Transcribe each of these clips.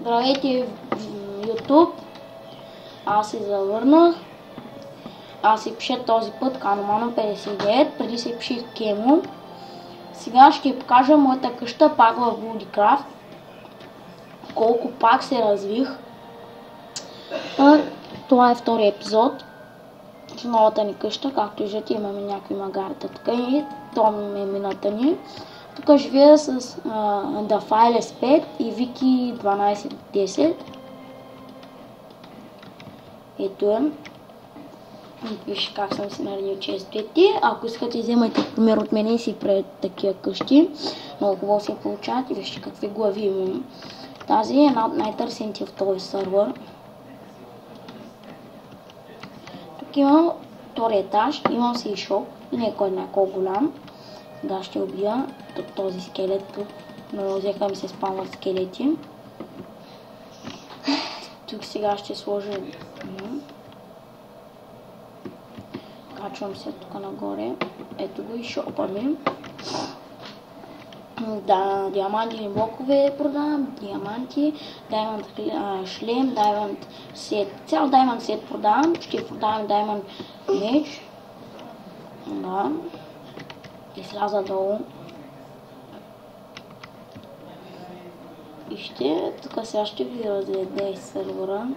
Здравейте, YouTube! Аз се завърнах. Аз се пиша този път Каномано 59, преди се пишех Кемо. Сега ще покажа моята къща пак в Woodcraft. Колко пак се развих. Това е втори епизод в новата ни къща. Както виждате, имаме някакви магарета тук и това е мината ни. Тук живея с The File S5 и Вики 1210. Ето е. Виж как съм си наредил честите. Ако искате, вземайте пример от мене и си правите такива къщи. Много хубаво се получават и вижте какви глави имам. Тази е една от най-търсените в този сървър. Тук имам втори етаж, имам си и шоп, не е кой колко голям. Сега ще убия този скелет тук, но взеха ми се спамват скелети. Тук сега ще сложа... Качвам се тук нагоре. Ето го и шопа ми. Да, диамантини блокове продавам, диаманти, даймонд шлем, даймонд сет. Цял даймонд сет продавам, ще продавам даймонд меч. Да. И сляза долу. Вижте, тук сега ще ви разгледа из сървъра.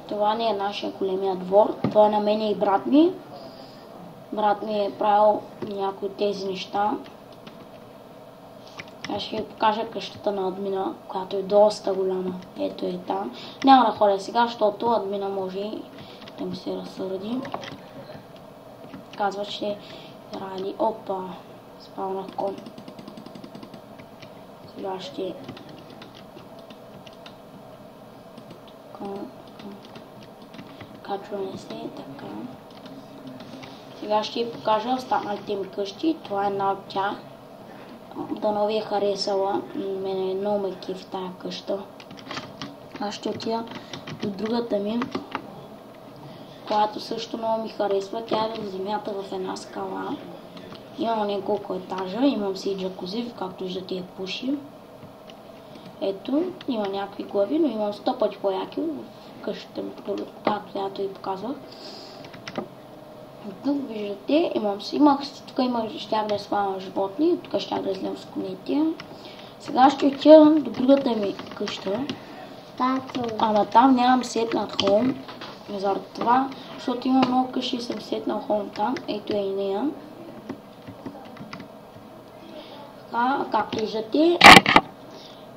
Това не е нашия големия двор. Това е на мен и брат ми. Брат ми е правил някои от тези неща. Аз ще ви покажа къщата на админа, която е доста голяма. Ето е там. Няма да ходя сега, защото админа може да ми се разсърди. Казва, че ради... Опа! Спалнах кон. Сега ще... Качваме се, така. Сега ще ви покажа останалите ми къщи. Това е една от тях. Дано ви е харесала. Мене много ме кефи тая къща. Аз ще отида до другата ми, която също много ми харесва. Тя е в земята в една скала. Имам няколко етажа. Имам си и джакузи, както виждате е пуши. Ето, има някакви глави, но имам 100 пъти по-яки в къщата ми, както ято ви показвах. Тук виждате, щях да свалям животни, тук щях да излем с конете. Сега ще отидам до другата ми къща. Ама там нямам сетнат хоум. Заради това, защото има много къщи и съм сетнал хоум там. Ето е и нея. Така, както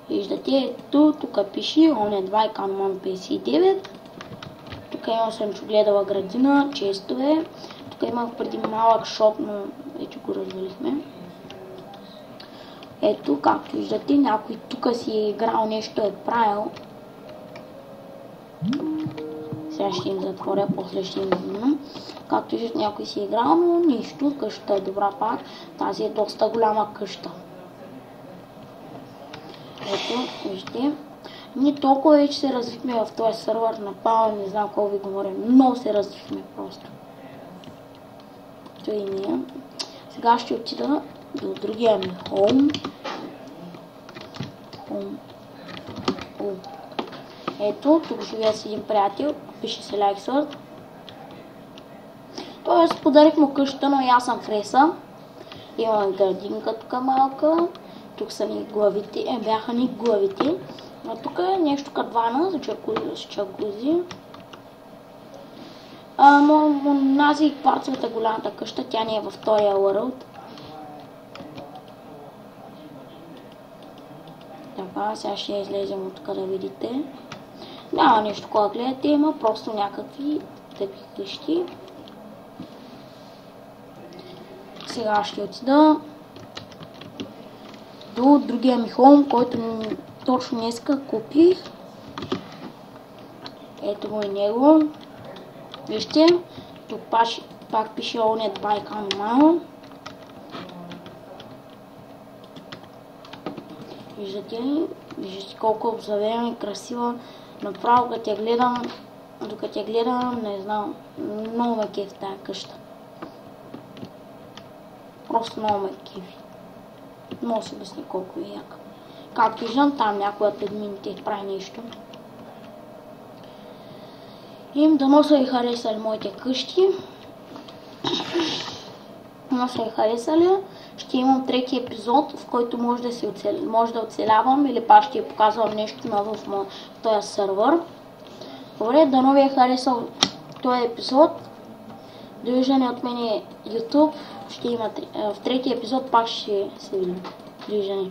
виждате, тук пише он е 2 Каномано 59. Тук имам слънчогледала градина, честове. Тук имах преди малък шоп, но вече го развалихме. Ето, както виждате, някой тук си е играл, нещо е правил. Сега ще им затворя, после ще им взимам. Както виждате, някой си е играл, но нищо, къщата е добра пак. Тази е доста голяма къща. Ето, вижте. Ние толкова вече се развихме в този сървър, напълно не знам какво ви говоря, много се развихме просто. Той не е. Сега ще отида до другия ми хоум. Ето, тук живея с един приятел, пише се Лайксвърд. Тоест, подарих му къщата, но и аз съм хареса. Имам градинка тук малка. Тук са ни главите, бяха ни главите. А тук е нещо като вана с чакузи. Нази кварцовата голямата къща, тя не е във втория world. Така, сега ще излезем от тук да видите. Няма нещо, което гледате, има просто някакви тъпи къщи. Сега ще отида до другия ми хоум, който точно днеска купих. Ето го и него. Вижте, тук пак пише Owned by Каномано. Виждате колко е обзавена и красива. Направо докато я гледам, не знам, много ме кефи тая къща. Просто много ме кефи. Може да си обясня колко е яка. Както виждам, там някой от админите прави нещо. И дано са ви харесали моите къщи. Но са ви харесали. Ще имам трети епизод, в който може да оцелявам или пак ще показвам нещо ново в този сервер. Добре, дано ви е харесал този епизод. Довиждане от мен YouTube. Ще има в трети епизод пак ще се видим. Довиждане.